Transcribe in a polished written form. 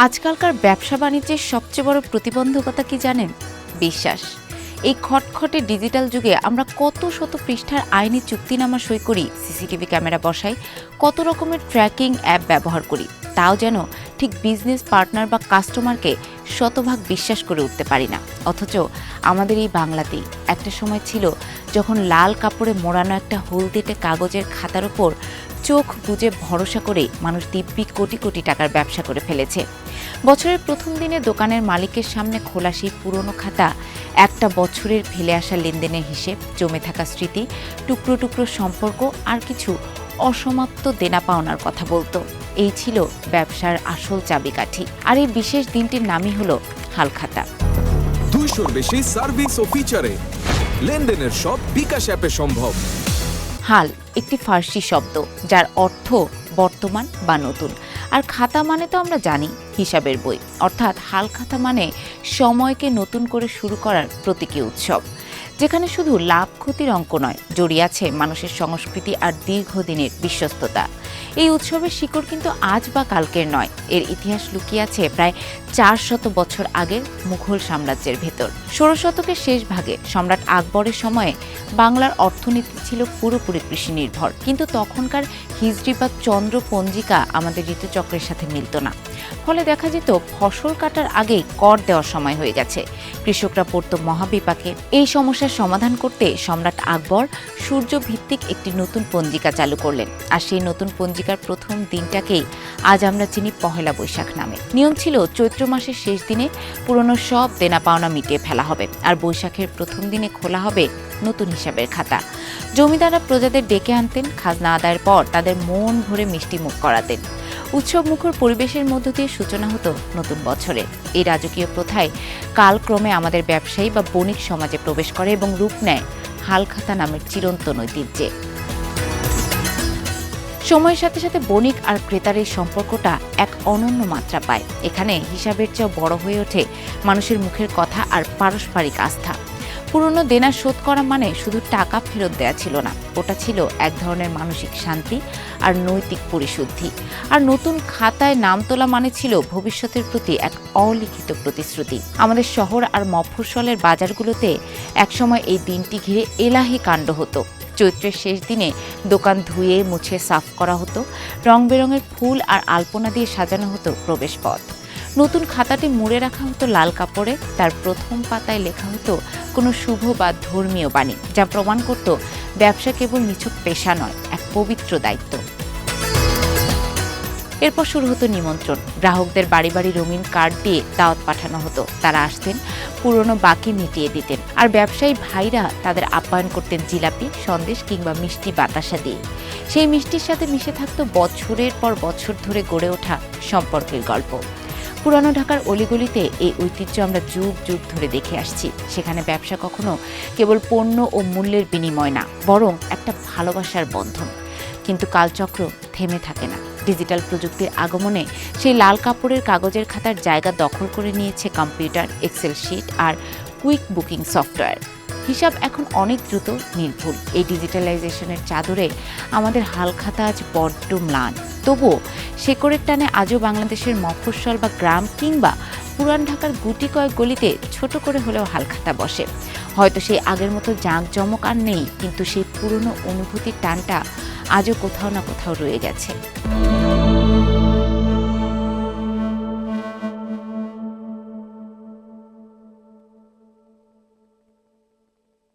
আজকালকার ব্যবসা বাণিজ্যের সবচেয়ে বড় প্রতিবন্ধকতা কি জানেন? বিশ্বাস। এই খটখটে ডিজিটাল যুগে আমরা কত শত পৃষ্ঠার আইনি চুক্তিনামা সই করি, সিসিটিভি ক্যামেরা বসাই, কত রকমের ট্র্যাকিং অ্যাপ ব্যবহার করি, তাও যেন ঠিক বিজনেস পার্টনার বা কাস্টমারকে শতভাগ বিশ্বাস করে উঠতে পারি না। অথচ আমাদের এই বাংলাতেই একটা সময় ছিল যখন লাল কাপড়ে মোড়ানো একটা হলদেটে কাগজের খাতার ওপর চোখ বুজে ভরসা করে মানুষ দিব্যি কোটি কোটি টাকার ব্যবসা করে ফেলেছে। বছরের প্রথম দিনে দোকানের মালিকের সামনে খোলা সেই পুরনো খাতা একটা বছরের ফেলে আসা লেনদেনের হিসেব, জমে থাকা স্মৃতি, টুকরো টুকরো সম্পর্ক আর কিছু অসমাপ্ত দেনা পাওনার কথা বলতো। এই ছিল ব্যবসার আসল চাবিকাঠি। আর এই বিশেষ দিনটির নামই হলো হালখাতা। 200-র বেশি সার্ভিস ও ফিচারে লেনদেনের সব বিকাশ অ্যাপে সম্ভব। হাল একটি ফার্সি শব্দ, যার অর্থ বর্তমান বা নতুন। আর খাতা মানে তো আমরা জানি হিসাবের বই, অর্থাৎ হালখাতা মানে সময়কে নতুন করে শুরু করার প্রতীকী উৎসব, যেখানে শুধু লাভ ক্ষতির অঙ্ক নয়, জড়িয়ে আছে মানুষের সংস্কৃতি আর দীর্ঘদিনের বিশ্বস্ততা। এই উৎসবের শিকড় কিন্তু আজ বা কালকের নয়, এর ইতিহাস লুকিয়ে আছে প্রায় 400 বছর আগের মুঘল সাম্রাজ্যের ভেতর। 16 শতকের শেষ ভাগে সম্রাট আকবরের সময়ে বাংলার অর্থনীতি ছিল পুরোপুরি কৃষি নির্ভর, কিন্তু তখনকার হিজরি বা চন্দ্র পঞ্জিকা আমাদের ঋতুচক্রের সাথে মিলত না। ফলে দেখা যেত ফসল কাটার আগেই কর দেওয়ার সময় হয়ে গেছে। কৃষকরা পড়ত মহাবিপাকে। এই সমস্যার সমাধান করতে সম্রাট আকবর সূর্যভিত্তিক একটি নতুন পঞ্জিকা চালু করলেন। আর সেই নতুন পঞ্জিকার প্রথম দিনটাকেই আজ আমরা চিনি পহেলা বৈশাখ নামে। নিয়ম ছিল চৈত্র মাসের শেষ দিনে পুরনো সব দেনা পাওনা মিটিয়ে ফেলা হবে, আর বৈশাখের প্রথম দিনে খোলা হবে নতুন হিসাবের খাতা। জমিদাররা প্রজাদের ডেকে আনতেন, খাজনা আদায়ের পর তাদের মন ভরে মিষ্টি মুখ করাতেন। উৎসব মুখর পরিবেশের মধ্য দিয়ে সূচনা হতো নতুন বছরের। এই রাজকীয় প্রথায় কালক্রমে আমাদের ব্যবসায়ী বা বণিক সমাজে প্রবেশ করে এবং রূপ নেয় হালখাতা নামের চিরন্তন ঐতিহ্যে। সময়ের সাথে সাথে বণিক আর ক্রেতার এই সম্পর্কটা এক অনন্য মাত্রা পায়। এখানে হিসাবের চেয়েও বড় হয়ে ওঠে মানুষের মুখের কথা আর পারস্পরিক আস্থা। পুরনো দেনা শোধ করা মানে শুধু টাকা ফেরত দেয়া ছিল না, ওটা ছিল এক ধরনের মানসিক শান্তি আর নৈতিক পরিশুদ্ধি। আর নতুন খাতায় নাম তোলা মানে ছিল ভবিষ্যতের প্রতি এক অলিখিত প্রতিশ্রুতি। আমাদের শহর আর মফস্বলের বাজারগুলোতে একসময় এই দিনটি ঘিরে এলাহি কাণ্ড হতো। চৈত্রের শেষ দিনে দোকান ধুয়ে মুছে সাফ করা হতো, রং বেরঙের ফুল আর আলপনা দিয়ে সাজানো হতো প্রবেশপথ। নতুন খাতাটি মুড়ে রাখা হতো লাল কাপড়ে, তার প্রথম পাতায় লেখা হতো কোনো শুভ বা ধর্মীয় বাণী, যা প্রমাণ করত ব্যবসা কেবল নিছক পেশা নয়, এক পবিত্র দায়িত্ব। এরপর শুরু হতো নিমন্ত্রণ। গ্রাহকদের বাড়ি বাড়ি রঙিন কার্ড দিয়ে দাওয়াত পাঠানো হতো। তারা আসতেন, পুরনো বাকি মিটিয়ে দিতেন, আর ব্যবসায়ী ভাইরা তাদের আপ্যায়ন করতেন জিলাপি, সন্দেশ কিংবা মিষ্টি বাতাসা দিয়ে। সেই মিষ্টির সাথে মিশে থাকতো বছরের পর বছর ধরে গড়ে ওঠা সম্পর্কের গল্প। পুরানো ঢাকার অলিগলিতে এই ঐতিহ্য আমরা যুগ যুগ ধরে দেখে আসছি। সেখানে ব্যবসা কখনো কেবল পণ্য ও মূল্যের বিনিময় না, বরং একটা ভালোবাসার বন্ধন। কিন্তু কালচক্র থেমে থাকে না। ডিজিটাল প্রযুক্তির আগমনে সেই লাল কাপড়ের কাগজের খাতার জায়গা দখল করে নিয়েছে কম্পিউটার, এক্সেল শিট আর কুইক বুকিং সফটওয়্যার। হিসাব এখন অনেক দ্রুত, নির্ভুল। এই ডিজিটালাইজেশনের চাদরে আমাদের হালখাতা আজ বড্ড ম্লান। তবুও শেকড়ের টানে আজও বাংলাদেশের মফস্বল বা গ্রাম কিংবা পুরান ঢাকার গুটি কয়েক গলিতে ছোট করে হলেও হালখাতা বসে। হয়তো সেই আগের মতো জাঁকজমক আর নেই, কিন্তু সেই পুরনো অনুভূতির টানটা আজও কোথাও না কোথাও রয়ে গেছে।